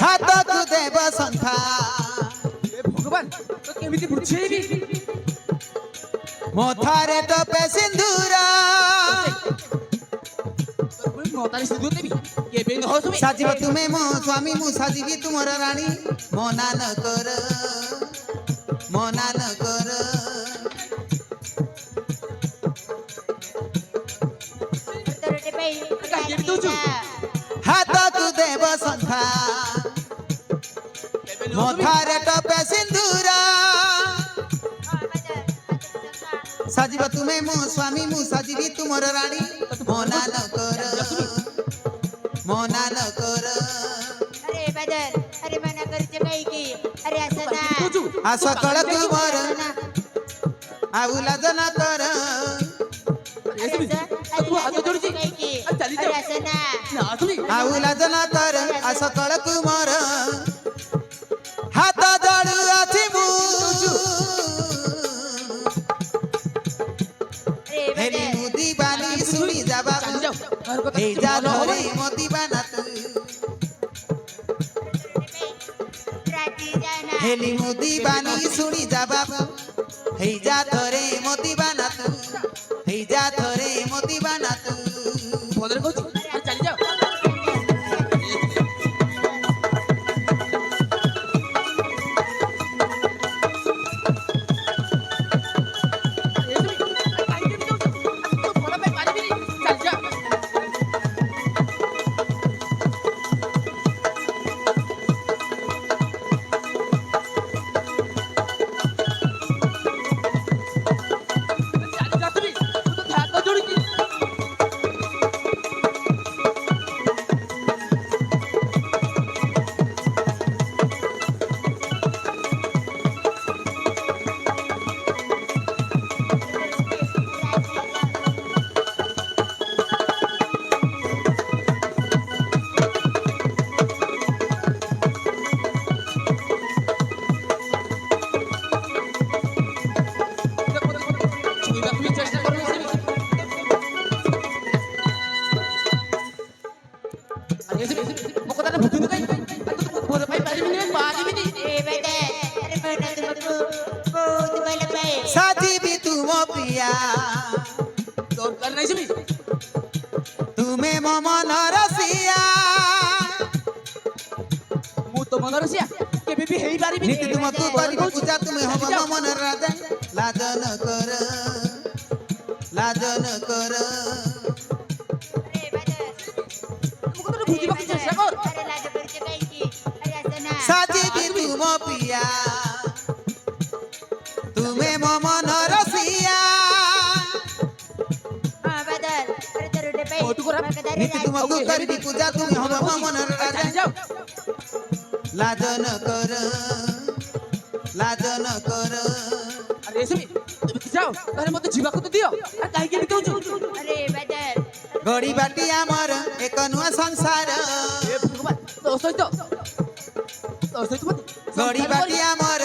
ହାତକୁ ଦେବ ଶଙ୍ଖା ଭଗବାନ ତ କେମିତି ବୁଝେଇବି ମଥାରେ ଟୋପେ ସିନ୍ଦୁର ମତାରେ ସିନ୍ଦୁର ଦେବି କେବେ ନ ହସୁମି ସାଜିବ ତୁମେ ମୋ ସ୍ୱାମୀ ମୁଁ ସାଜିବି ତୁମର ରାଣୀ ମନା ନ କର ମନା ନ କର କାହିଁକି ଦଉଛୁ ହାତକୁ ଦେବ ଶଙ୍ଖା କେବେ ନ ହସୁମି ମଥାରେ ଟୋପେ ସିନ୍ଦୁର ସାଜିବ ତୁମେ ମୋ ସ୍ୱାମୀ ମୁଁ ସାଜିବି ତୁମର ରାଣୀ ମନା ନ କର ମନା ନ କର ଆସ କଳ ତୁମର ଆଉ ଲାଜ ନ କର ତୁ ହାତ ଯୋଡୁଛି ଚାଲି ଯାଉ ନା ଆସୁନି ଆଉ ଲାଜ ନ କର ଆସ କଳ ତୁମର ହାତ ଯୋଡୁ ଅଛି ମୁଁ ହେଲି ମୁଦି ବାଲି ଶୁଣି ଯାବା ଚାଲି ଯାଉ ଘର କଥା এই যা ধরে মতি বানাত হেলি মুদি বানি শুনি যাবা এই যা ধরে মতি বানাত এই যা ধরে মতি বানাত বদলে কହୁଛି ଚାଲି ଯାଉ সাজিবি তুম প্রিয়া তুমে মম নরসিয়া নীতি তুমকু করিবি পূজা তুমি হব মম রাজা লাজ ন কর লাজ ন কর সাজিবি তুম প্রিয়া তুমে মম নরসিয়া নীতি তুমকু করিবি পূজা তুমি হব মম রাজা লাজ ন কর লাজ ন কর মତେ ଯିବାକୁ ତ ଦିଅ କାହିଁକି ଏମିତି କହୁଛୁ ଗଡି ବାଟି ଆମର ଏକ ନୂଆ ସଂସାର ତୋ ସହିତ ଗଡି ବାଟି ଆମର